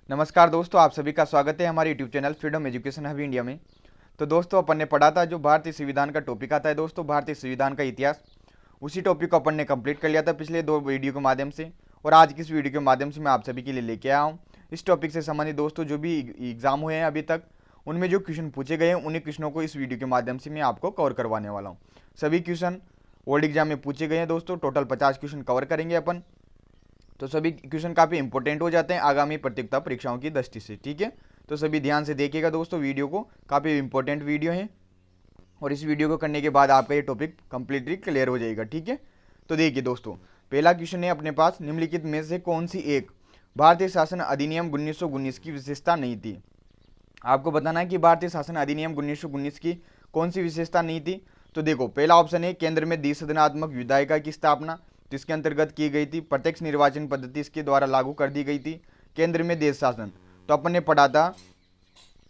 नमस्कार दोस्तों, आप सभी का स्वागत है हमारे YouTube channel freedom education hub India में। तो दोस्तों, अपन ने पढ़ा था जो भारतीय संविधान का टॉपिक आता है दोस्तों, भारतीय संविधान का इतिहास। उसी टॉपिक को अपन ने कंप्लीट कर लिया था पिछले 2 वीडियो के माध्यम से। और आज की इस वीडियो के माध्यम से मैं आप सभी के लिए लेके आया हूँ इस टॉपिक से संबंधित दोस्तों जो भी एग्जाम हुए हैं अभी तक, उनमें जो क्वेश्चन पूछे गए हैं उन्हीं क्वेश्चनों को इस वीडियो के माध्यम से मैं आपको कवर करवाने वाला हूँ। सभी क्वेश्चन ओल्ड एग्जाम में पूछे गए हैं दोस्तों, टोटल 50 क्वेश्चन कवर करेंगे अपन। तो सभी क्वेश्चन काफ़ी इंपॉर्टेंट हो जाते हैं आगामी प्रतियोगिता परीक्षाओं की दृष्टि से, ठीक है। तो सभी ध्यान से देखिएगा दोस्तों, वीडियो को काफ़ी इंपॉर्टेंट वीडियो है और इस वीडियो को करने के बाद आपका ये टॉपिक कंप्लीटली क्लियर हो जाएगा, ठीक है। तो देखिए दोस्तों, पहला क्वेश्चन है अपने पास, निम्नलिखित में से कौन सी एक भारतीय शासन अधिनियम 1919 की विशेषता नहीं थी। आपको बताना है कि भारतीय शासन अधिनियम 1919 की कौन सी विशेषता नहीं थी। तो देखो, पहला ऑप्शन है केंद्र में द्विसदनात्मक विधायिका की स्थापना, जिसके अंतर्गत की गई थी। प्रत्यक्ष निर्वाचन पद्धति इसके द्वारा लागू कर दी गई थी। केंद्र में देश शासन, तो अपन ने पढ़ा था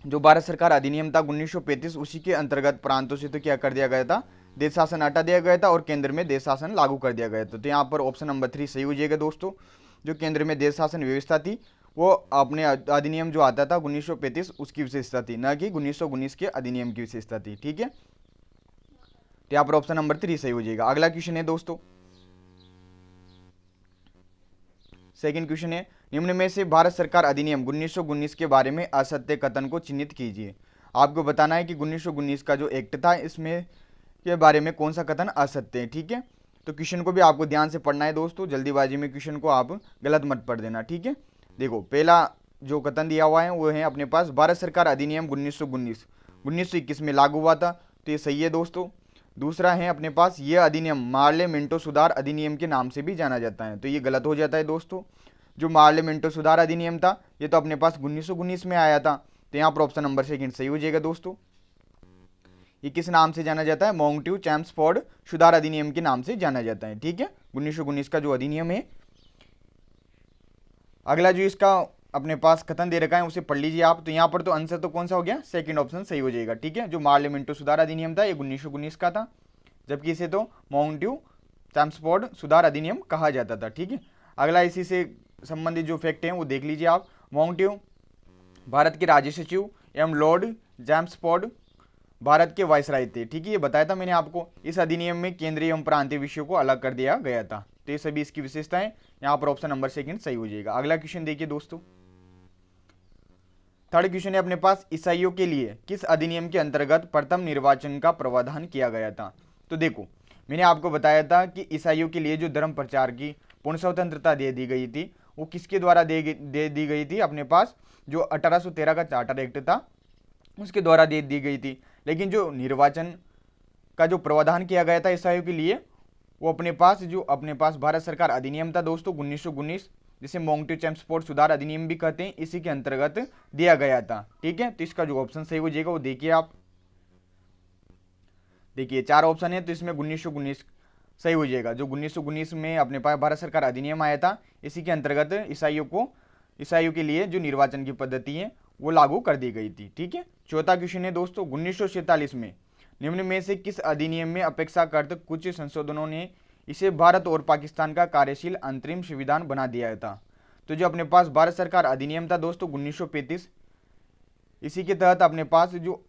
जो भारत सरकार अधिनियम था 1935, उसी के अंतर्गत प्रांतों से तो क्या कर दिया गया था, देश शासन हटा दिया गया था और केंद्र में देश शासन लागू कर दिया गया था। तो यहाँ पर ऑप्शन नंबर 3 सही हो जाएगा दोस्तों। जो केंद्र में देश शासन व्यवस्था थी वो अपने अधिनियम जो आता था 1935 उसकी विशेषता थी, न कि 1919 के अधिनियम की विशेषता थी, ठीक है। तो यहाँ पर ऑप्शन नंबर 3 सही हो जाएगा। अगला क्वेश्चन है दोस्तों, सेकंड क्वेश्चन है, निम्न में से भारत सरकार अधिनियम 1919 के बारे में असत्य कथन को चिन्हित कीजिए। आपको बताना है कि 1919 का जो एक्ट था इसमें के बारे में कौन सा कथन असत्य है, ठीक है। तो क्वेश्चन को भी आपको ध्यान से पढ़ना है दोस्तों, जल्दीबाजी में क्वेश्चन को आप गलत मत पढ़ देना, ठीक है। देखो, पहला जो कथन दिया हुआ है वो है अपने पास, भारत सरकार अधिनियम 1919 1921 में लागू हुआ था, तो ये सही है दोस्तों। दूसरा है अपने पास, ये अधिनियम मार्ले मिंटो सुधार अधिनियम के नाम से भी जाना जाता है, तो ये गलत हो जाता है दोस्तों। जो मार्ले मिंटो सुधार अधिनियम था ये तो अपने पास 1919 में आया था, तो यहाँ पर ऑप्शन नंबर सेकंड सही हो जाएगा दोस्तों। ये किस नाम से जाना जाता है, मोंगट्यू चैम्सफोर्ड सुधार अधिनियम के नाम से जाना जाता है, ठीक है। 1919 का जो अधिनियम है। अगला जो इसका अपने पास कथन दे रखा है उसे पढ़ लीजिए आप। तो यहाँ पर तो आंसर तो कौन सा हो गया, सेकंड ऑप्शन सही हो जाएगा, ठीक है। जो मार्ले मिंटो सुधार अधिनियम था ये 1919 का था, जबकि इसे तो मोंगट्यू चैम्सफोर्ड सुधार अधिनियम कहा जाता था, ठीक है। अगला इसी से संबंधित जो फैक्ट हैं वो देख लीजिए आप। मोंगट्यू भारत के राज्य सचिव एवं लॉर्ड चैम्सफोर्ड भारत के वायसराय थे, ठीक है। ये बताया था मैंने आपको। इस अधिनियम में केंद्रीय एवं प्रांतीय विषयों को अलग कर दिया गया था, तो ये सभी इसकी विशेषताएं। यहाँ पर ऑप्शन नंबर सेकंड सही हो जाएगा। अगला क्वेश्चन देखिए दोस्तों, थर्ड क्वेश्चन है अपने पास, ईसाइयों के लिए किस अधिनियम के अंतर्गत प्रथम निर्वाचन का प्रावधान किया गया था। तो देखो, मैंने आपको बताया था कि ईसाइयों के लिए जो धर्म प्रचार की पूर्ण स्वतंत्रता दे दी गई थी वो किसके द्वारा दे दी गई थी, अपने पास जो 1813 का चार्टर एक्ट था उसके द्वारा दे दी गई थी। लेकिन जो निर्वाचन का जो प्रावधान किया गया था ईसाइयों के लिए वो अपने पास भारत सरकार अधिनियम था दोस्तों 1919, जिसे मोंगट्यू चैम्सफोर्ड सुधार अधिनियम भी कहते हैं, इसी के अंतर्गत दिया गया था, ठीक है। तो इसका जो ऑप्शन सही हो जाएगा वो देखिए आप। देखिए 4 ऑप्शन है तो इसमें 1919 सही हो जाएगा। जो 1919 में अपने पास भारत सरकार अधिनियम आया था इसी के अंतर्गत ईसाइयों के लिए जो निर्वाचन की पद्धति है वो लागू कर दी गई थी, ठीक है। चौथा क्वेश्चन है दोस्तों, 1947 में निम्न में से किस अधिनियम में अपेक्षाकृत कुछ संशोधनों ने इसे भारत और पाकिस्तान का कार्यशील अंतरिम संविधान बना दिया था। तो जो अपने पास भारत सरकार अधिनियम था दोस्तों 1935, इसी के तहत अपने पास जो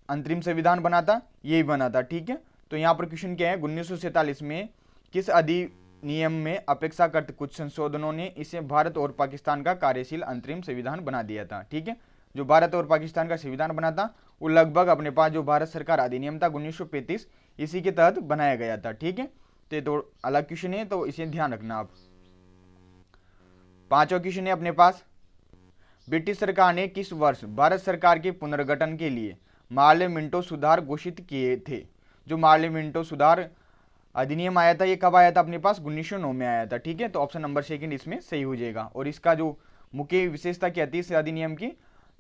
अंतरिम संविधान बना था यही बना था, ठीक है। तो यहाँ पर क्वेश्चन क्या है, 1947 में किस अधिनियम में अपेक्षाकृत कुछ संशोधनों ने इसे भारत और पाकिस्तान का कार्यशील अंतरिम संविधान बना दिया था, ठीक है। जो भारत और पाकिस्तान का संविधान बना था वो लगभग अपने पास जो भारत सरकार अधिनियम था 1935 इसी के तहत बनाया गया था, ठीक है। तो अलग क्वेश्चन है तो इसे ध्यान रखना आप। पांचवा क्वेश्चन है अपने पास, ब्रिटिश सरकार ने किस वर्ष भारत सरकार के पुनर्गठन के लिए मार्ले मिंटो सुधार घोषित किए थे। जो मार्ले मिंटो सुधार अधिनियम आया था ये कब आया था, अपने पास 1909 में आया था, ठीक है। तो ऑप्शन नंबर सेकंड इसमें सही हो जाएगा। और इसका जो मुख्य विशेषता क्या थी इस अधिनियम की,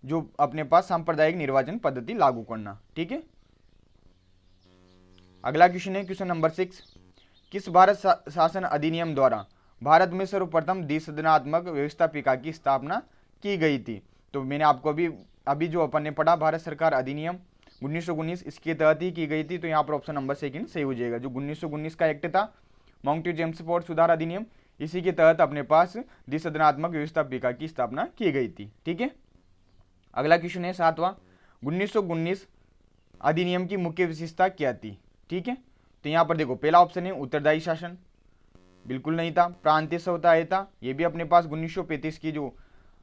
जो अपने पास सांप्रदायिक निर्वाचन पद्धति लागू करना, ठीक है। अगला क्वेश्चन है क्वेश्चन नंबर 6, किस भारत शासन अधिनियम द्वारा भारत में सर्वप्रथम द्विसदनात्मक व्यवस्थापिका की स्थापना की गई थी। तो मैंने आपको अभी जो अपन ने पढ़ा भारत सरकार अधिनियम 1919 इसके तहत ही की गई थी, तो यहाँ पर ऑप्शन नंबर सेकंड सही हो जाएगा। जो 1919 का एक्ट था माउंटेन जेम्सफोर्ड सुधार अधिनियम इसी के तहत अपने पास द्विसदनात्मक व्यवस्थापिका की स्थापना की गई थी। ठीक है, अगला क्वेश्चन है 7वां, 1919 अधिनियम की मुख्य विशेषता क्या थी। ठीक है, तो यहाँ पर देखो पहला ऑप्शन है उत्तरदायी शासन, बिल्कुल नहीं था। प्रांतीय स्वतंत्रता था, ये भी अपने पास 1935 की जो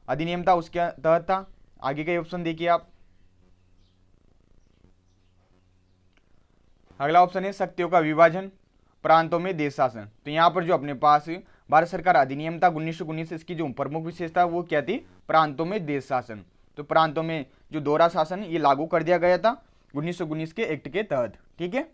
अधिनियम था उसके तहत था। आगे का ऑप्शन देखिए आप, अगला ऑप्शन है शक्तियों का विभाजन, प्रांतों में देश शासन। तो यहाँ पर जो अपने पास भारत सरकार अधिनियम था 1919, इसकी जो प्रमुख विशेषता वो क्या थी, प्रांतों में देश शासन। तो प्रांतों में जो दोहरा शासन ये लागू कर दिया गया था 1919 के एक्ट के तहत। ठीक है,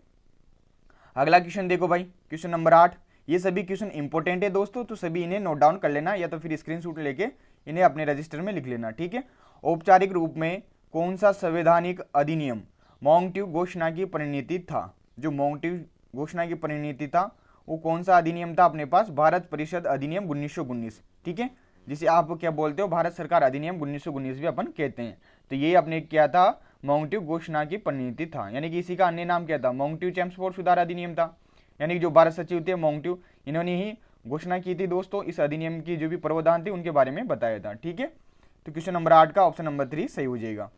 अगला क्वेश्चन देखो भाई, क्वेश्चन नंबर 8। ये सभी क्वेश्चन इंपॉर्टेंट है दोस्तों, तो सभी इन्हें नोट डाउन कर लेना या तो फिर स्क्रीनशॉट लेके इन्हें अपने रजिस्टर में लिख लेना। ठीक है, औपचारिक रूप में कौन सा संवैधानिक अधिनियम मॉन्टेग्यू घोषणा की परिणति था। जो मॉन्टेग्यू घोषणा की परिणति था वो कौन सा अधिनियम था अपने पास, भारत परिषद अधिनियम 1919। ठीक है, जिसे आप क्या बोलते हो, भारत सरकार अधिनियम 1919 भी अपन कहते हैं। तो ये अपने क्या था, मॉन्टेग्यू घोषणा की परिणति था, यानी कि इसी का अन्य नाम क्या था, मॉन्टेग्यू चेम्सफोर्ड सुधार अधिनियम था। यानी कि जो भारत सचिव थे मॉन्टेग्यू, इन्होंने ही घोषणा की थी दोस्तों। इस अधिनियम की जो भी प्रावधान थे उनके बारे में बताया था। ठीक है, तो क्वेश्चन नंबर 8 का ऑप्शन नंबर 3 सही हो जाएगा।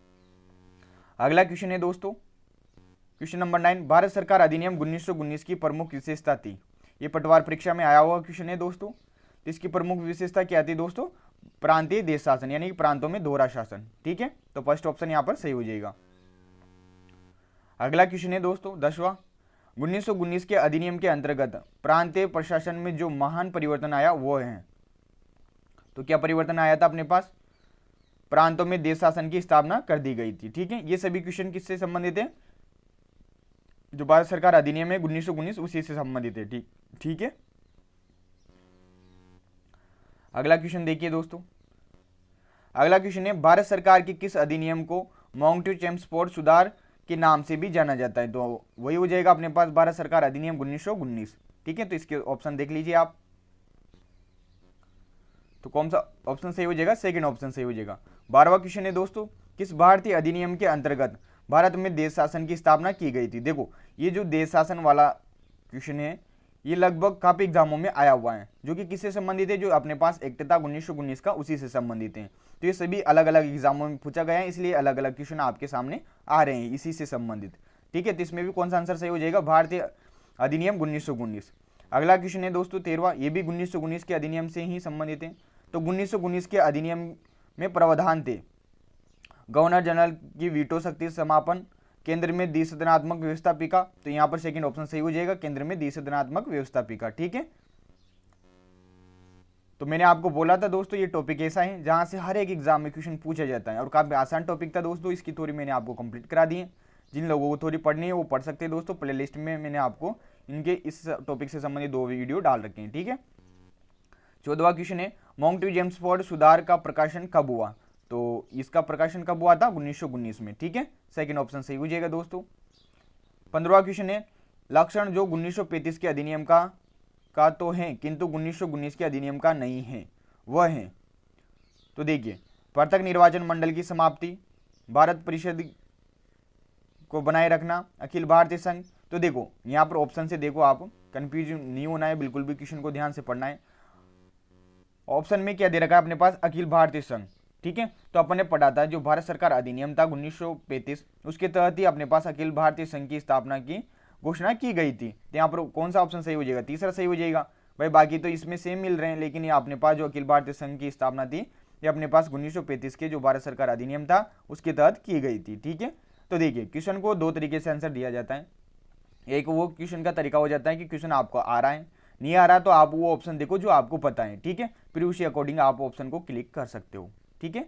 अगला क्वेश्चन है दोस्तों, क्वेश्चन नंबर 9, भारत सरकार अधिनियम 1919 की प्रमुख विशेषता थी। ये पटवार परीक्षा में आया हुआ क्वेश्चन है दोस्तों। तो इसकी प्रमुख विशेषता क्या थी दोस्तों, प्रांतीय देश शासन, यानी कि प्रांतों में दोहरा शासन। ठीक है, तो फर्स्ट ऑप्शन यहाँ पर सही हो जाएगा। अगला क्वेश्चन है दोस्तों 10वां, 1919 के अधिनियम के अंतर्गत प्रांतीय प्रशासन में जो महान परिवर्तन आया वो है। तो क्या परिवर्तन आया था अपने पास, प्रांतों में देश शासन की स्थापना कर दी गई थी। ठीक है, ये सभी क्वेश्चन किससे संबंधित है, जो भारत सरकार अधिनियम है 1919 उसी से संबंधित है। ठीक है, अगला क्वेश्चन देखिए दोस्तों, अगला क्वेश्चन है भारत सरकार की किस अधिनियम को मॉन्टेग्यू चेम्सफोर्ड सुधार के नाम से भी जाना जाता है। तो वही हो जाएगा अपने पास भारत सरकार अधिनियम 1919। ठीक है, तो इसके ऑप्शन देख लीजिए आप, तो कौन सा ऑप्शन सही हो जाएगा, सेकंड ऑप्शन सही हो जाएगा। 12वां क्वेश्चन है दोस्तों, किस भारतीय अधिनियम के अंतर्गत भारत में देश शासन की स्थापना की गई थी। देखो ये जो देश शासन वाला क्वेश्चन है ये लगभग काफी एग्जामों में आया हुआ है, जो कि किससे संबंधित है, जो अपने पास एक्ट था 1919 का उसी से संबंधित है। तो ये सभी अलग अलग एग्जामों में पूछा गया है, इसलिए अलग अलग क्वेश्चन आपके सामने आ रहे हैं इसी से संबंधित। ठीक है, तो इसमें भी कौन सा आंसर सही हो जाएगा, भारतीय अधिनियम 1919। अगला क्वेश्चन है दोस्तों 13वां, ये भी 1919 के अधिनियम से ही संबंधित है। तो 1919 के अधिनियम में प्रावधान थे गवर्नर जनरल की वीटो शक्ति समापन, केंद्र में द्विसदनात्मक व्यवस्थापिका। तो यहाँ पर सेकंड ऑप्शन सही हो जाएगा, केंद्र में द्विसदनात्मक व्यवस्थापिका। ठीक है, तो मैंने आपको बोला था दोस्तों ये टॉपिक ऐसा है जहां से हर एक एग्जाम में क्वेश्चन पूछा जाता है और काफी आसान टॉपिक था दोस्तों। इसकी थोड़ी मैंने आपको कंप्लीट करा दी है, जिन लोगों को थोड़ी पढ़नी है वो पढ़ सकते हैं दोस्तों। प्ले लिस्ट में मैंने आपको इनके इस टॉपिक से संबंधित 2 वीडियो डाल रखे हैं। ठीक है, 14वां क्वेश्चन है मॉन्टेग्यू चेम्सफोर्ड सुधार का प्रकाशन कब हुआ। तो इसका प्रकाशन कब हुआ था, 1919 में। ठीक है, सेकंड ऑप्शन सही हो जाएगा दोस्तों। 15वां क्वेश्चन है लक्षण जो 1935 के अधिनियम का तो है किंतु 1919 के अधिनियम का नहीं है, वह है। तो देखिए पृथक निर्वाचन मंडल की समाप्ति, भारत परिषद को बनाए रखना, अखिल भारतीय संघ। तो देखो यहाँ पर ऑप्शन से देखो, आप कंफ्यूज नहीं होना है, बिल्कुल भी क्वेश्चन को ध्यान से पढ़ना है। ऑप्शन में क्या दे रखा है अपने पास, अखिल भारतीय संघ। ठीक है, तो अपन ने पढ़ा था जो भारत सरकार अधिनियम था 1935 उसके तहत ही अपने पास अखिल भारतीय संघ की स्थापना की घोषणा की गई थी। तो यहाँ पर कौन सा ऑप्शन सही हो जाएगा, तीसरा सही हो जाएगा भाई। बाकी तो इसमें सेम मिल रहे हैं, लेकिन ये अपने पास जो अखिल भारतीय संघ की स्थापना थी ये अपने पास 1935 के जो भारत सरकार अधिनियम था उसके तहत की गई थी। ठीक है, तो देखिए क्वेश्चन को 2 तरीके से आंसर दिया जाता है। एक वो क्वेश्चन का तरीका हो जाता है कि क्वेश्चन आपको आ रहा है, नहीं आ रहा तो आप वो ऑप्शन देखो जो आपको पता है। ठीक है, फिर उसी अकॉर्डिंग आप ऑप्शन को क्लिक कर सकते हो। ठीक है,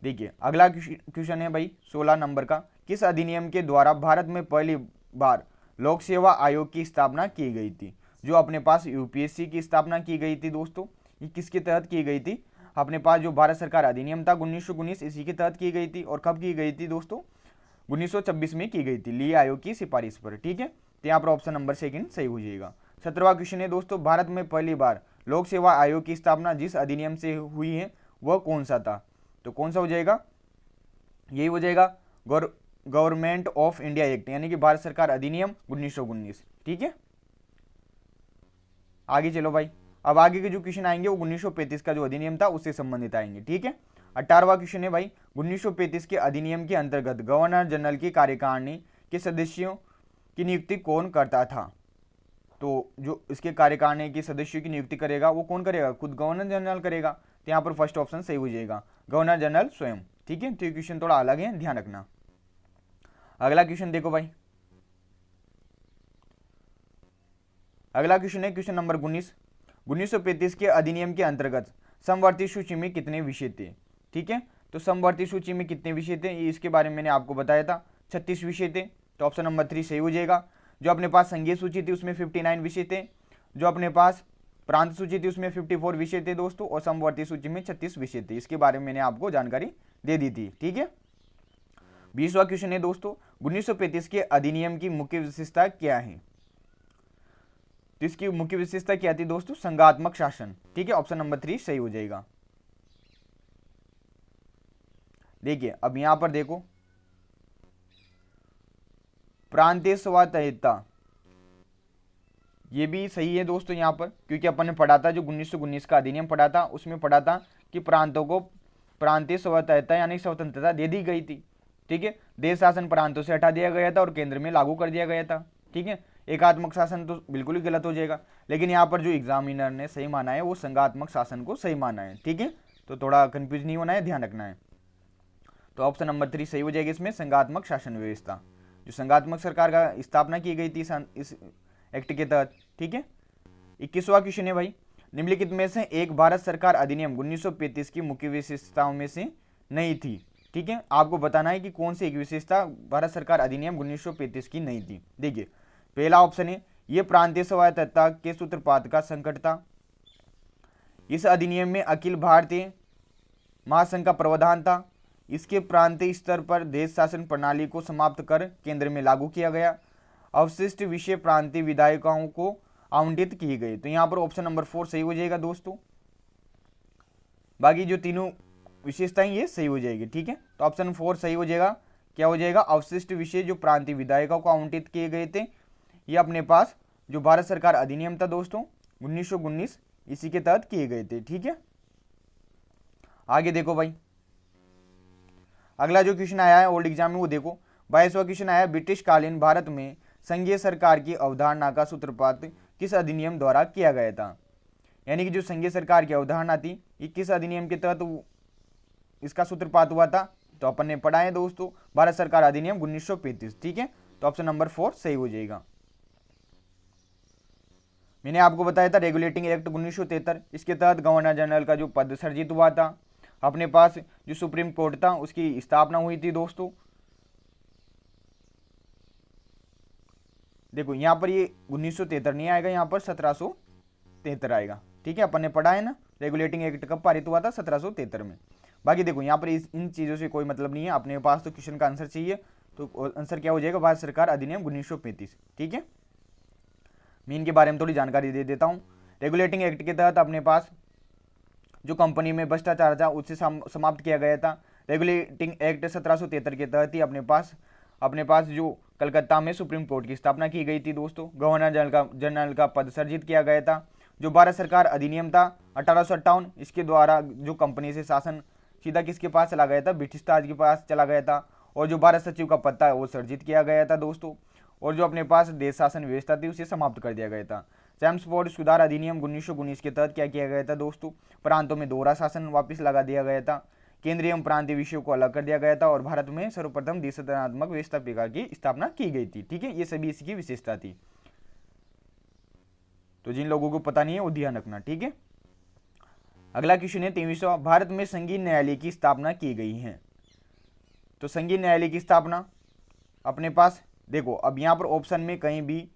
देखिए अगला क्वेश्चन है भाई 16 नंबर का, किस अधिनियम के द्वारा भारत में पहली बार लोक सेवा आयोग की स्थापना की गई थी। जो अपने पास यूपीएससी की स्थापना की गई थी दोस्तों, ये किसके तहत की गई थी, अपने पास जो भारत सरकार अधिनियम था 1919 इसी के तहत की गई थी। और कब की गई थी दोस्तों, 1926 में की गई थी, ली आयोग की सिफारिश पर। ठीक है, तो यहाँ पर ऑप्शन नंबर सेकंड सही हो जाएगा। 17वां क्वेश्चन है दोस्तों, भारत में पहली बार लोक सेवा आयोग की स्थापना जिस अधिनियम से हुई है वह कौन सा था। तो कौन सा हो जाएगा, यही हो जाएगा गवर्नमेंट ऑफ इंडिया एक्ट, यानी कि भारत सरकार अधिनियम 1919। ठीक है, आगे चलो भाई, अब आगे के जो क्वेश्चन आएंगे वो 1935 का जो अधिनियम था उससे संबंधित आएंगे, ठीक है। 18वां क्वेश्चन है भाई, 1935 के अधिनियम के अंतर्गत गवर्नर जनरल की कार्यकारिणी के सदस्यों की नियुक्ति कौन करता था? तो जो इसके कार्यकारिणी के सदस्यों की नियुक्ति करेगा वो कौन करेगा? खुद गवर्नर जनरल करेगा। तो यहाँ पर फर्स्ट ऑप्शन सही हो जाएगा, गवर्नर जनरल स्वयं, ठीक है। तो ये क्वेश्चन थोड़ा अलग है, ध्यान रखना। अगला क्वेश्चन देखो भाई, अगला क्वेश्चन है क्वेश्चन नंबर 19। 1935 के अधिनियम के अंतर्गत समवर्ती सूची में कितने विषय थे? ठीक है, तो समवर्ती सूची में कितने विषय थे ये इसके बारे में मैंने आपको बताया था, 36 विषय थे। तो ऑप्शन नंबर 3 सही हो जाएगा। जो अपने पास संघीय सूची थी उसमें 59 विषय थे, जो अपने पास प्रांत सूची थी उसमें 54 विषय थे दोस्तों, और समवर्ती सूची में 36 विषय थे। इसके बारे में मैंने आपको जानकारी दे दी थी, ठीक है। 20वां क्वेश्चन है दोस्तों, 1935 के अधिनियम की मुख्य विशेषता क्या है? तो इसकी मुख्य विशेषता क्या थी दोस्तों? संघात्मक शासन, ठीक है। ऑप्शन नंबर 3 सही हो जाएगा। देखिए अब यहां पर देखो, प्रांतीय स्वायत्तता, ये भी सही है दोस्तों यहाँ पर, क्योंकि अपन ने पढ़ा था जो 1919 का अधिनियम पढ़ा था उसमें पढ़ा था कि प्रांतों को प्रांतीय स्वायत्तता यानी स्वतंत्रता दे दी गई थी, ठीक है। देश शासन प्रांतों से हटा दिया गया था और केंद्र में लागू कर दिया गया था, ठीक है। एकात्मक शासन तो बिल्कुल ही गलत हो जाएगा, लेकिन यहाँ पर जो एग्जामिनर ने सही माना है वो संघात्मक शासन को सही माना है, ठीक है। तो थोड़ा कंफ्यूज नहीं होना है, ध्यान रखना है। तो ऑप्शन नंबर 3 सही हो जाएगी इसमें, संघात्मक शासन व्यवस्था, जो संघात्मक सरकार का स्थापना की गई थी इस एक्ट के तहत, ठीक है। 21वां क्वेश्चन है भाई, निम्नलिखित में से एक भारत सरकार अधिनियम 1935 की मुख्य विशेषताओं में से नहीं थी, ठीक है। आपको बताना है कि कौन सी एक विशेषता भारत सरकार अधिनियम 1935 की नहीं थी। देखिए पहला ऑप्शन है ये प्रांतीय स्वायत्तता के सूत्रपात का संकट था। इस अधिनियम में अखिल भारतीय महासंघ का प्रावधान था। इसके प्रांतीय स्तर पर देश शासन प्रणाली को समाप्त कर केंद्र में लागू किया गया। अवशिष्ट विषय प्रांतीय विधायकों को आवंटित किए गए। तो यहाँ पर ऑप्शन नंबर 4 सही हो जाएगा दोस्तों। बाकी जो तीनों विशेषताएं ये सही हो जाएगी, ठीक है। तो ऑप्शन 4 सही हो जाएगा। क्या हो जाएगा? अवशिष्ट विषय जो प्रांतीय विधायकों को आवंटित किए गए थे, ये अपने पास जो भारत सरकार अधिनियम था दोस्तों 1919 इसी के तहत किए गए थे, ठीक है। आगे देखो भाई, अगला जो क्वेश्चन आया है ओल्ड एग्जाम में वो देखो, 22वां क्वेश्चन आया, ब्रिटिश कालीन भारत में संघीय सरकार की अवधारणा का सूत्रपात किस अधिनियम द्वारा किया गया था? यानी कि जो संघीय सरकार की अवधारणा थी ये किस अधिनियम के तहत इसका सूत्रपात हुआ था? तो अपन ने पढ़ा है दोस्तों, भारत सरकार अधिनियम 1935, ठीक है। तो ऑप्शन नंबर 4 सही हो जाएगा। मैंने आपको बताया था रेगुलेटिंग एक्ट 1973, इसके तहत गवर्नर जनरल का जो पद सर्जित हुआ था। अपने पास जो सुप्रीम कोर्ट था उसकी स्थापना हुई थी दोस्तों। देखो यहाँ पर ये 1973 नहीं आएगा, यहाँ पर 1773 आएगा, ठीक है। अपन ने पढ़ा है ना रेगुलेटिंग एक्ट कब पारित हुआ था? 1773 में। बाकी देखो यहाँ पर इन चीज़ों से कोई मतलब नहीं है, अपने पास तो क्वेश्चन का आंसर चाहिए। तो आंसर क्या हो जाएगा? भारत सरकार अधिनियम 1935, ठीक है। मैं इनके बारे में थोड़ी जानकारी दे देता हूँ। रेगुलेटिंग एक्ट के तहत अपने पास जो कंपनी में भ्रष्टाचार था उससे समाप्त किया गया था। रेगुलेटिंग एक्ट 1773 के तहत ही अपने पास जो कलकत्ता में सुप्रीम कोर्ट की स्थापना की गई थी दोस्तों। गवर्नर जनरल का पद सर्जित किया गया था। जो भारत सरकार अधिनियम था 1858, इसके द्वारा जो कंपनी से शासन सीधा किसके पास चला गया था? ब्रिटिश ताज के पास चला गया था। और जो भारत सचिव का पद था वो सर्जित किया गया था दोस्तों। और जो अपने पास देश शासन व्यवस्था थी उसे समाप्त कर दिया गया था। चैम्सफोर्ड सुधार अधिनियम 1919 के तहत क्या किया गया था दोस्तों? प्रांतों में दोहरा शासन वापस लगा दिया गया था। केंद्रीय एवं प्रांतीय विषयों को अलग कर दिया गया था और भारत में सर्वप्रथम देशात्मक व्यवस्थापिका की स्थापना की गई थी, ठीक है। ये सभी इसकी विशेषता थी। तो जिन लोगों को पता नहीं है वो ध्यान रखना, ठीक है। अगला क्वेश्चन है 23वां, भारत में संघीय न्यायालय की स्थापना की गई है। तो संघीय न्यायालय की स्थापना अपने पास देखो, अब यहाँ पर ऑप्शन में कहीं भी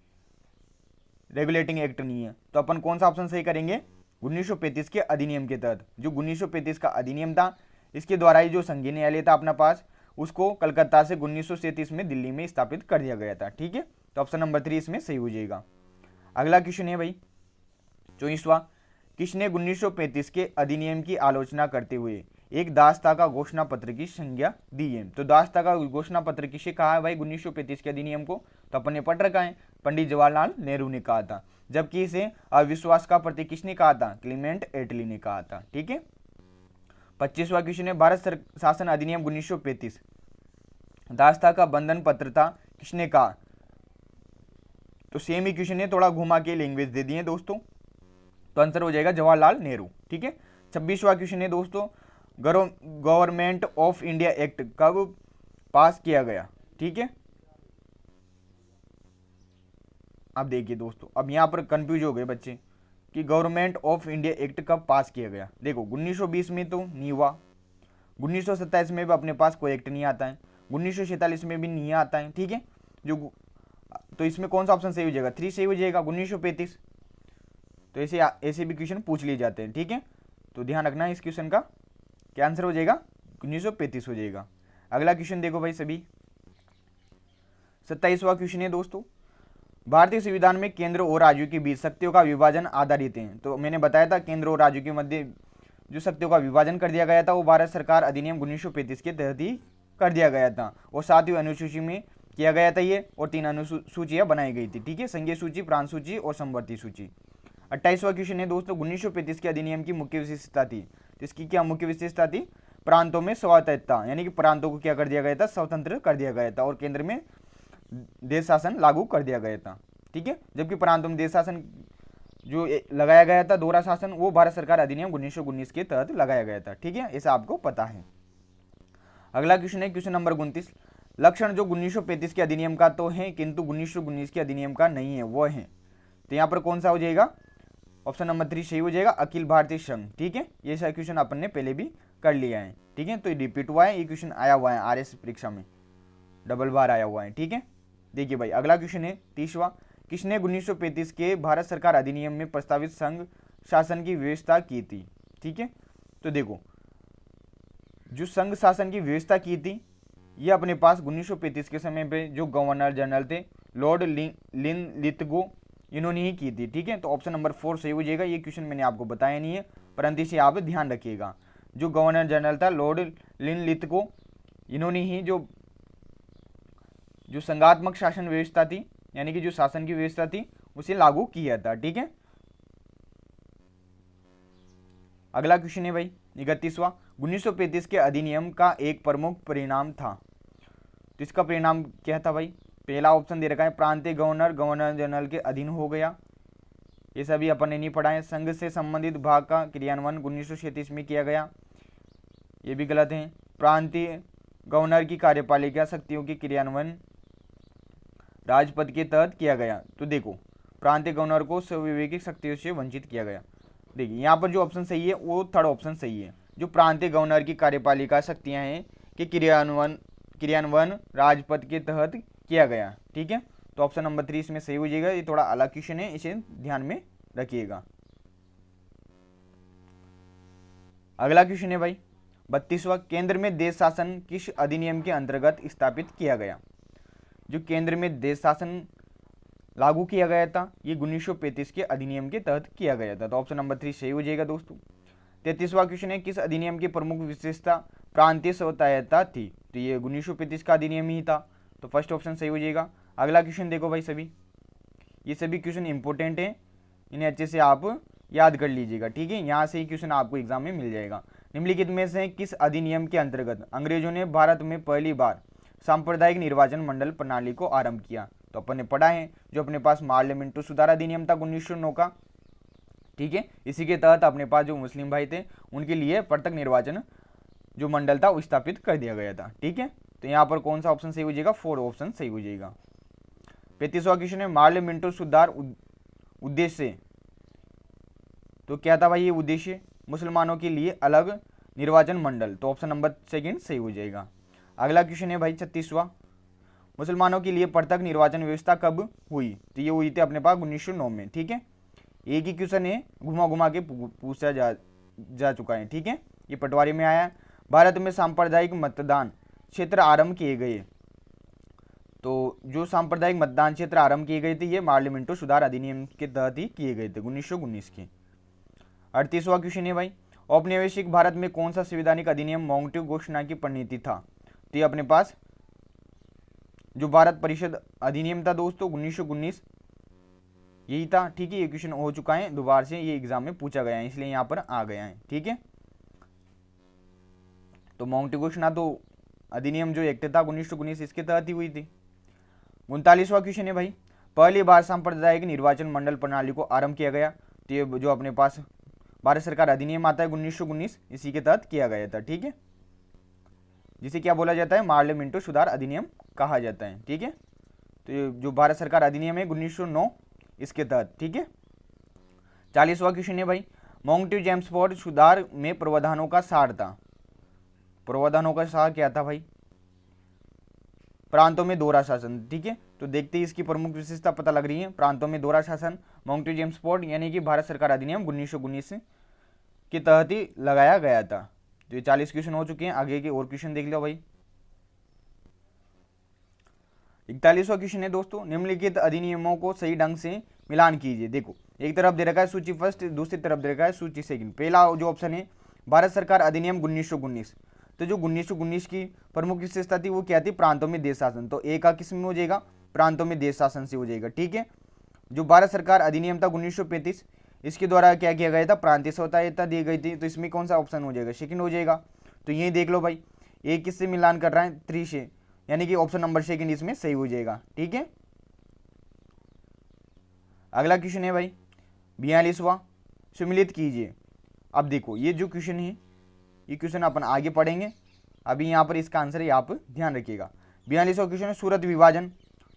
रेगुलेटिंग एक्ट नहीं है, तो अपन कौन सा ऑप्शन सही करेंगे? 1935 के अधिनियम के तहत। जो 1935 का अधिनियम था इसके द्वारा ही जो संघीय न्यायालय था अपना पास उसको कलकत्ता से 1937 में दिल्ली में स्थापित कर दिया गया था, ठीक है। तो ऑप्शन नंबर 3 इसमें सही हो जाएगा। अगला क्वेश्चन है भाई 24वां, किसने 1935 के अधिनियम की आलोचना करते हुए एक दास्ता का घोषणा पत्र की संज्ञा दी है? तो दास्ता का घोषणा पत्र किसे कहा है भाई 1935 के अधिनियम को? तो अपन ने पढ़ रखा है, पंडित जवाहरलाल नेहरू ने कहा था। जबकि इसे अविश्वास का प्रतीक किसने कहा था? क्लीमेंट एटली ने कहा था। ठीक है। 25वां क्वेश्चन है, भारत शासन अधिनियम 1935 दास्ता का बंधन पत्र था, किसने कहा? तो सेम ही क्वेश्चन है, थोड़ा घुमा के लैंग्वेज दे दिए दोस्तों, तो आंसर हो जाएगा जवाहरलाल नेहरू। ठीक है। 26वां क्वेश्चन है दोस्तों, गवर्नमेंट ऑफ इंडिया एक्ट कब पास किया गया? ठीक है। अब देखिए दोस्तों, अब यहां पर कंफ्यूज हो गए बच्चे कि गवर्नमेंट ऑफ इंडिया एक्ट कब पास किया गया। देखो 1920 में तो नहीं हुआ, 1927 में भी अपने पास कोई एक्ट नहीं आता है, 1946 में भी नहीं आता है। ठीक है। जो तो इसमें कौन सा ऑप्शन सही हो जाएगा? 3 सही हो जाएगा, 1935। तो ऐसे भी क्वेश्चन पूछ लिए जाते हैं। ठीक है। तो ध्यान रखना है इस क्वेश्चन का, क्या आंसर हो जाएगा? 1935 हो जाएगा। अगला क्वेश्चन देखो भाई सभी, 27वां क्वेश्चन है दोस्तों, भारतीय संविधान में केंद्र और राज्यों के बीच शक्तियों का विभाजन आधारित है। तो मैंने बताया था केंद्र और राज्यों के मध्य जो शक्तियों का विभाजन कर दिया गया था वो भारत सरकार अधिनियम 1935 के तहत ही कर दिया गया था, और 7वीं अनुसूची में किया गया था ये, और 3 अनुसूचियां बनाई गई थी। ठीक है। संघीय सूची, प्रांत सूची और समवर्ती सूची। 28वां क्वेश्चन है दोस्तों, 1935 के अधिनियम की मुख्य विशेषता थी, तो इसकी क्या मुख्य विशेषता थी? प्रांतों में स्वायत्तता, यानी कि प्रांतों को क्या कर दिया गया था? स्वतंत्र कर दिया गया था, और केंद्र में देश शासन लागू कर दिया गया था। ठीक है। जबकि प्रांतों में देश शासन जो लगाया गया था, दोहरा शासन, वो भारत सरकार अधिनियम 1919 के तहत लगाया गया था। ठीक है। ऐसा आपको पता है। अगला क्वेश्चन है क्वेश्चन नंबर 29, लक्षण जो 1935 के अधिनियम का तो है किंतु 1919 के अधिनियम का नहीं है, वो है, तो यहाँ पर कौन सा हो जाएगा? ऑप्शन नंबर 3 सही हो जाएगा, अखिल भारतीय संघ। ठीक है। ये सारा क्वेश्चन अपन ने पहले भी कर लिया है। ठीक है। तो ये रिपीट हुआ है, ये क्वेश्चन आया हुआ है RS परीक्षा में, डबल बार आया हुआ है। ठीक है। देखिए भाई, अगला क्वेश्चन है 30वां, किसने 1935 के भारत सरकार अधिनियम में प्रस्तावित संघ शासन की व्यवस्था की थी? ठीक है। तो देखो, जो संघ शासन की व्यवस्था की थी ये अपने पास 1935 के समय पे जो गवर्नर जनरल थे लॉर्ड लिनलिथगो, इन्होंने ही की थी। ठीक है। तो ऑप्शन नंबर 4 सही हो जाएगा। ये क्वेश्चन मैंने आपको बताया नहीं है, परंतु इसे आप ध्यान रखिएगा। जो गवर्नर जनरल था लॉर्ड लिनलिथगो, इन्होंने ही जो संघात्मक शासन व्यवस्था थी, यानी कि जो शासन की व्यवस्था थी, उसे लागू किया था। ठीक है। अगला क्वेश्चन है भाई 31वां, 1935 के अधिनियम का एक प्रमुख परिणाम था, तो इसका परिणाम क्या था भाई? पहला ऑप्शन दे रखा है, प्रांतीय गवर्नर गवर्नर जनरल के अधीन हो गया, ये सभी अपन ने नहीं पढ़ा है। संघ से संबंधित भाग का क्रियान्वयन 1937 में किया गया, ये भी गलत है। प्रांतीय गवर्नर की कार्यपालिका शक्तियों के क्रियान्वयन राजपद के तहत किया गया, तो देखो प्रांतीय गवर्नर को स्वविवेकी शक्तियों से वंचित किया गया। देखिए यहाँ पर जो ऑप्शन सही है वो थर्ड ऑप्शन सही है, जो प्रांतीय गवर्नर की कार्यपालिका शक्तियाँ हैं कि क्रियान्वयन राजपद के तहत किया गया। ठीक है। तो ऑप्शन नंबर 3 इसमें सही हो जाएगा। ये थोड़ा अलग क्वेश्चन है, इसे ध्यान में रखिएगा। अगला क्वेश्चन है भाई 32वां, केंद्र में देश शासन किस अधिनियम के अंतर्गत स्थापित किया गया? जो केंद्र में देश शासन लागू किया गया था ये 1935 के अधिनियम के तहत किया गया था, तो ऑप्शन नंबर 3 सही हो जाएगा दोस्तों। 33वां क्वेश्चन है, किस अधिनियम की प्रमुख विशेषता प्रांतीय स्वायत्तता थी? तो ये 1935 का अधिनियम ही था, तो फर्स्ट ऑप्शन सही हो जाएगा। अगला क्वेश्चन देखो भाई सभी, ये सभी क्वेश्चन इंपॉर्टेंट हैं, इन्हें अच्छे से आप याद कर लीजिएगा। ठीक है। यहाँ से ही क्वेश्चन आपको एग्जाम में मिल जाएगा। निम्नलिखित में से किस अधिनियम के अंतर्गत अंग्रेजों ने भारत में पहली बार सांप्रदायिक निर्वाचन मंडल प्रणाली को आरंभ किया? तो अपन ने पढ़ा है, जो अपने पास मार्ले मिंटो सुधार अधिनियम था 1909 का। ठीक है। इसी के तहत अपने पास जो मुस्लिम भाई थे उनके लिए पृथक निर्वाचन जो मंडल था वो स्थापित कर दिया गया था। ठीक है। तो यहाँ पर कौन सा ऑप्शन सही हो जाएगा? 4 ऑप्शन सही हो जाएगा। 35वां क्वेश्चन है, मार्ले मिंटो सुधार उद्देश्य, तो क्या था भाई ये उद्देश्य? मुसलमानों के लिए अलग निर्वाचन मंडल, तो ऑप्शन नंबर 2 सही हो जाएगा। अगला क्वेश्चन है भाई 36वां, मुसलमानों के लिए पृथक निर्वाचन व्यवस्था कब हुई? तो ये हुई थी अपने पास 1909 में। ठीक है। एक ही क्वेश्चन है, घुमा घुमा के पूछा जा चुका है। ठीक है। ये पटवारी में आया, भारत में सांप्रदायिक मतदान क्षेत्र आरंभ किए गए, तो जो सांप्रदायिक मतदान क्षेत्र आरंभ किए गए थे ये मार्ले मिंटो सुधार अधिनियम के तहत ही किए गए थे 1919 के। 38वां क्वेश्चन है भाई, औपनिवेशिक भारत में कौन सा संवैधानिक अधिनियम मॉन्टेग्यू घोषणा की परिणति था? तो ये अपने पास जो भारत परिषद अधिनियम था दोस्तों 1919, यही था, ठीक है। ये क्वेश्चन हो चुका है दोबारा से, ये एग्जाम में पूछा गया है, इसलिए यहाँ पर आ गया है, ठीक है। तो माउंट घोषणा तो अधिनियम जो एक्ट था 1919 इसके तहत ही हुई थी। 39वां क्वेश्चन है भाई, पहली बार सांप्रदायिक निर्वाचन मंडल प्रणाली को आरंभ किया गया। तो ये जो अपने पास भारत सरकार अधिनियम आता है 1919 इसी के तहत किया गया था, ठीक है, जिसे क्या बोला जाता है, पार्लियामेंटो सुधार अधिनियम कहा जाता है, ठीक है। तो ये जो भारत सरकार अधिनियम है 1909 इसके तहत, ठीक है। 40वां क्वेश्चन है भाई, माउंट जेम्सफोर्ड सुधार में प्रावधानों का सार था। प्रावधानों का सार क्या था भाई, प्रांतों में दोहरा शासन, ठीक है। तो देखते ही इसकी प्रमुख विशेषता पता लग रही है, प्रांतों में दोहरा शासन, माउंट जेम्सफोर्ड यानी कि भारत सरकार अधिनियम 1919 के तहत ही लगाया गया था। तो ये 40 क्वेश्चन हो चुके हैं, आगे के और क्वेश्चन देख लो भाई। 41वां क्वेश्चन है दोस्तों, निम्नलिखित अधिनियमों को सही ढंग से मिलान कीजिए। देखो एक तरफ दे रखा है सूची फर्स्ट, दूसरी तरफ दे रखा है सूची सेकंड। पहला जो ऑप्शन है भारत सरकार अधिनियम 1919, तो जो 1919 की प्रमुख विशेषता थी वो क्या थी, प्रांतों में देश शासन। तो ए का किस में हो जाएगा, प्रांतों में देश शासन से हो जाएगा, ठीक है। जो भारत सरकार अधिनियम था 1935 इसके द्वारा क्या किया गया था, प्रांतीय स्वतंत्रता दी गई थी। तो इसमें कौन सा ऑप्शन हो जाएगा, सेकंड हो जाएगा। तो यही देख लो भाई, ए किससे मिलान कर रहा है, 3 से, यानी कि ऑप्शन नंबर सेकंड इसमें सही हो जाएगा, ठीक है। अगला क्वेश्चन है भाई 42वां, सम्मिलित कीजिए। अब देखो ये जो क्वेश्चन है ये क्वेश्चन अपन आगे पढ़ेंगे, अभी यहाँ पर इसका आंसर है, आप ध्यान रखिएगा। 42वां क्वेश्चन है सूरत विभाजन।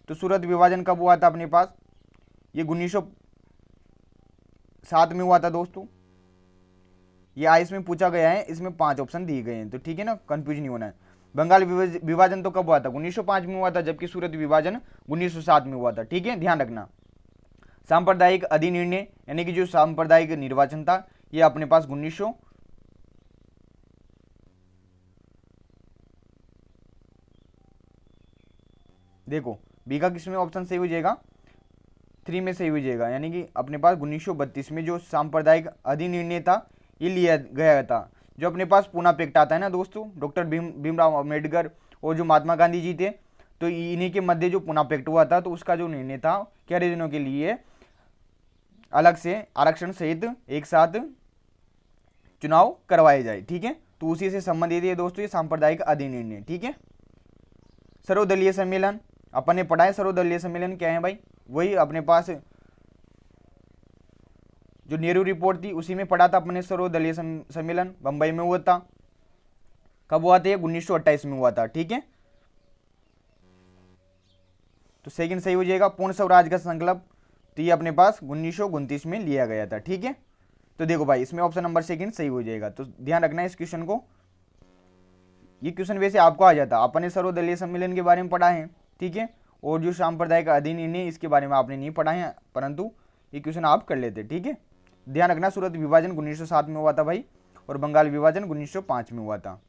तो सूरत विभाजन कब हुआ था अपने पास, ये 1907 में हुआ था दोस्तों। ये इसमें पूछा गया है, इसमें 5 ऑप्शन दिए गए हैं, तो ठीक है ना, कंफ्यूज नहीं होना है। बंगाल विभाजन तो कब हुआ था, 1905 में हुआ था, जबकि सूरत विभाजन 1907 में हुआ था, ठीक है, ध्यान रखना। सांप्रदायिक अधिनिर्णय यानी कि जो सांप्रदायिक निर्वाचन था ये अपने पास 1900 देखो बी का किसमें ऑप्शन सही हो जाएगा, 3 में सही हो जाएगा, यानी कि अपने पास 1932 में जो सांप्रदायिक अधिनिर्णय था ये लिया गया था। जो अपने पास पूना पैक्ट आता है ना दोस्तों, डॉक्टर भीमराव अम्बेडकर और जो महात्मा गांधी जी थे, तो इन्हीं के मध्य जो पूना पैक्ट हुआ था, तो उसका जो निर्णय था क्या रीजनों के लिए अलग से आरक्षण सहित एक साथ चुनाव करवाए जाए, ठीक है। तो उसी से संबंधित है दोस्तों ये सांप्रदायिक अधिनिर्णय, ठीक है। सर्वदलीय सम्मेलन अपन ने पढ़ा है, सर्वदलीय सम्मेलन क्या है भाई, वही अपने पास जो नेहरू रिपोर्ट थी उसी में पढ़ा था अपने, सर्वदलीय सम्मेलन बंबई में हुआ था। कब हुआ था, 1928 में हुआ था, ठीक है। तो सेकंड सही हो जाएगा। पूर्ण स्वराज का संकल्प तो ये अपने पास 1929 में लिया गया था, ठीक है। तो देखो भाई इसमें ऑप्शन नंबर सेकंड सही हो जाएगा, तो ध्यान रखना है इस क्वेश्चन को। ये क्वेश्चन वैसे आपको आ जाता, आपने सर्वदलीय सम्मेलन के बारे में पढ़ा है, ठीक है, और जो सांप्रदायिक अधिनिर्णय इसके बारे में आपने नहीं पढ़ा है, परंतु ये क्वेश्चन आप कर लेते, ठीक है। ध्यान रखना सूरत विभाजन 1907 में हुआ था भाई, और बंगाल विभाजन 1905 में हुआ था।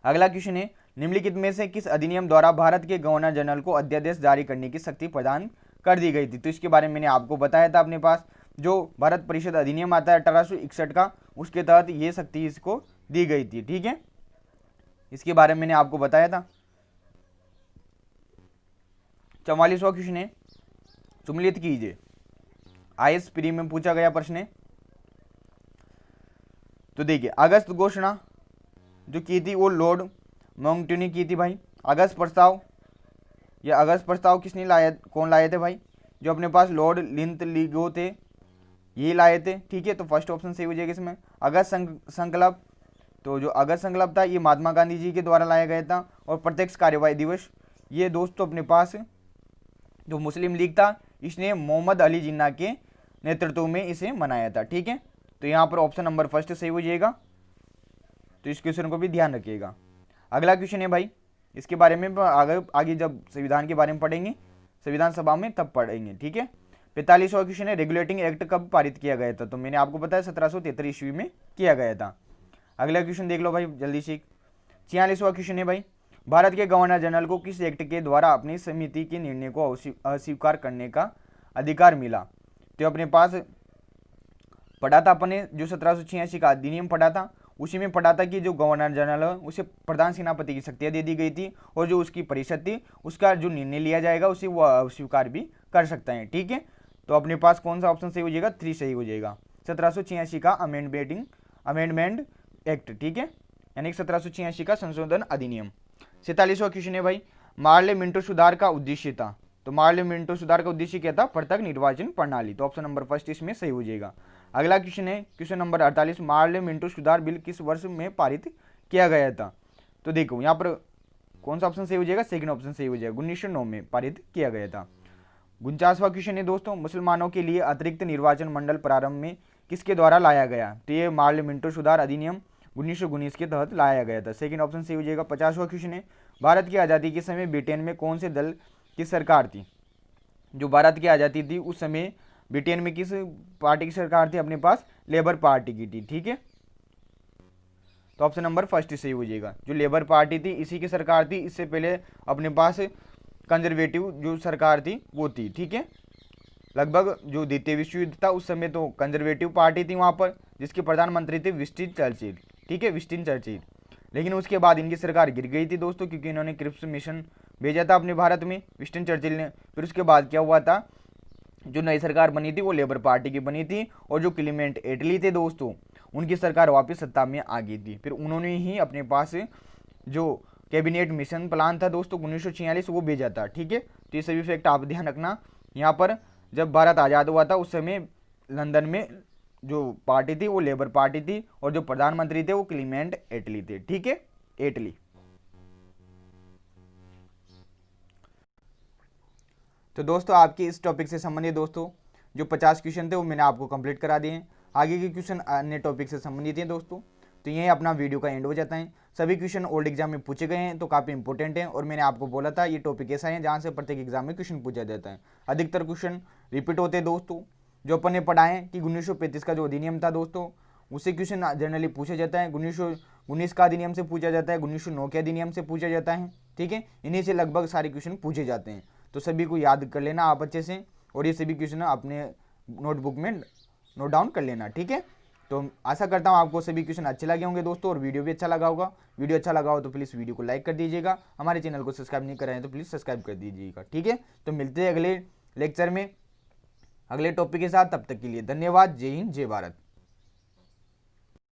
अगला क्वेश्चन है, निम्नलिखित में से किस अधिनियम द्वारा भारत के गवर्नर जनरल को अध्यादेश जारी करने की शक्ति प्रदान कर दी गई थी। तो इसके बारे में मैंने आपको बताया था, अपने पास जो भारत परिषद अधिनियम आता है 1861 का, उसके तहत ये शक्ति इसको दी गई थी, ठीक है। इसके बारे में मैंने आपको बताया था। 44वां क्वेश्चन है, सम्मिलित कीजिए। आईएएस प्री में पूछा गया प्रश्न है। तो देखिए अगस्त घोषणा जो की थी वो लॉर्ड माउंटबेटन ने की थी भाई। अगस्त प्रस्ताव, ये अगस्त प्रस्ताव किसने लाया, कौन लाए थे भाई, जो अपने पास लॉर्ड लिंथलिगो थे, ये लाए थे, ठीक है। तो फर्स्ट ऑप्शन सही हो जाएगा इसमें। अगस्त संकल्प, तो जो अगस्त संकल्प था ये महात्मा गांधी जी के द्वारा लाया गया था। और प्रत्यक्ष कार्यवाही दिवस, ये दोस्तों अपने पास जो मुस्लिम लीग था इसने मोहम्मद अली जिन्ना के नेतृत्व में इसे मनाया था, ठीक है। तो यहाँ पर ऑप्शन नंबर फर्स्ट सही हो जाएगा, तो इस क्वेश्चन को भी ध्यान रखिएगा। अगला क्वेश्चन है भाई, इसके बारे में आगे जब संविधान के बारे में पढ़ेंगे संविधान सभा में तब पढ़ेंगे, ठीक है। 45वां क्वेश्चन है, रेगुलेटिंग एक्ट कब पारित किया गया था। तो मैंने आपको बताया 1773 ईस्वी में किया गया था। अगला क्वेश्चन देख लो भाई जल्दी से। 46वां क्वेश्चन है भाई, भारत के गवर्नर जनरल को किस एक्ट के द्वारा अपनी समिति के निर्णय को अस्वीकार करने का अधिकार मिला। तो अपने पास पढ़ा था अपने, जो 1786 का अधिनियम पढ़ा था उसी में पढ़ा था कि जो गवर्नर जनरल है उसे प्रधान सेनापति की शक्तियाँ दे दी गई थी, और जो उसकी परिषद थी उसका जो निर्णय लिया जाएगा उसे वो अस्वीकार भी कर सकता है, ठीक है। तो अपने पास कौन सा ऑप्शन सही हो जाएगा, 3 सही हो जाएगा। 1786 का अमेंडमेंट एक्ट, ठीक है, यानी 1786 का संशोधन अधिनियम। 47वां क्वेश्चन है भाई, मार्ले मिंटो सुधार का उद्देश्य था। तो मार्ले मिंटो सुधार का उद्देश्य क्या था, पृथक निर्वाचन प्रणाली। तो ऑप्शन नंबर फर्स्ट इसमें सही हो जाएगा। अगला क्वेश्चन है क्वेश्चन नंबर 48, मार्ले मिंटो सुधार बिल किस वर्ष में पारित किया गया था। तो देखो यहाँ पर कौन सा ऑप्शन सही हो जाएगा, सेकंड ऑप्शन सही हो जाएगा, 1909 में पारित किया गया था। 49वां क्वेश्चन है दोस्तों, मुसलमानों के लिए अतिरिक्त निर्वाचन मंडल प्रारंभ में किसके द्वारा लाया गया। तो ये मार्ले मिंटो सुधार अधिनियम 1919 के तहत लाया गया था। सेकंड ऑप्शन सही हो जाएगा। 50वां क्वेश्चन है, भारत की आज़ादी के समय ब्रिटेन में कौन से दल की सरकार थी। जो भारत की आज़ादी थी उस समय ब्रिटेन में किस पार्टी की सरकार थी, अपने पास लेबर पार्टी की थी, ठीक है। तो ऑप्शन नंबर फर्स्ट सही हो जाएगा, जो लेबर पार्टी थी इसी की सरकार थी। इससे पहले अपने पास कंजर्वेटिव जो सरकार थी वो थी, ठीक है। लगभग जो द्वितीय विश्व युद्ध था उस समय तो कंजर्वेटिव पार्टी थी वहाँ पर, जिसके प्रधानमंत्री थे विंस्टन चर्चिल, ठीक है, विंस्टन चर्चिल। लेकिन उसके बाद इनकी सरकार गिर गई थी दोस्तों, क्योंकि इन्होंने क्रिप्स मिशन भेजा था अपने भारत में, विंस्टन चर्चिल ने। फिर उसके बाद क्या हुआ था, जो नई सरकार बनी थी वो लेबर पार्टी की बनी थी, और जो क्लीमेंट एटली थे दोस्तों उनकी सरकार वापस सत्ता में आ गई थी। फिर उन्होंने ही अपने पास जो कैबिनेट मिशन प्लान था दोस्तों 1946 वो भेजा था, ठीक है। तो ये सभी फैक्ट आप ध्यान रखना। यहाँ पर जब भारत आज़ाद हुआ था उस समय लंदन में जो पार्टी थी वो लेबर पार्टी थी, और जो प्रधानमंत्री थे वो क्लीमेंट एटली थे, ठीक है, एटली। तो दोस्तों आपके इस टॉपिक से संबंधित दोस्तों जो 50 क्वेश्चन थे वो मैंने आपको कंप्लीट करा दिए हैं। आगे के क्वेश्चन अन्य टॉपिक से संबंधित हैं दोस्तों। तो यही अपना वीडियो का एंड हो जाता है। सभी क्वेश्चन ओल्ड एग्जाम में पूछे गए हैं तो काफ़ी इंपॉर्टेंट हैं, और मैंने आपको बोला था ये टॉपिक ऐसा है जहाँ से प्रत्येक एग्जाम में क्वेश्चन पूछा जाता है। अधिकतर क्वेश्चन रिपीट होते हैं दोस्तों। जो अपन ने पढ़ा है कि 1935 का जो अधिनियम था दोस्तों उससे क्वेश्चन जनरली पूछा जाता है। 1919 का अधिनियम से पूछा जाता है, 1909 के अधिनियम से पूछा जाता है, ठीक है। इन्हीं से लगभग सारे क्वेश्चन पूछे जाते हैं। तो सभी को याद कर लेना आप अच्छे से, और ये सभी क्वेश्चन अपने नोटबुक में नोट डाउन कर लेना, ठीक है। तो आशा करता हूँ आपको सभी क्वेश्चन अच्छे लगे होंगे दोस्तों, और वीडियो भी अच्छा लगा होगा। वीडियो अच्छा लगा हो तो प्लीज़ वीडियो को लाइक कर दीजिएगा, हमारे चैनल को सब्सक्राइब नहीं कराएं तो प्लीज़ सब्सक्राइब कर दीजिएगा, ठीक है। तो मिलते हैं अगले लेक्चर में अगले टॉपिक के साथ, तब तक के लिए धन्यवाद। जय हिंद, जय भारत।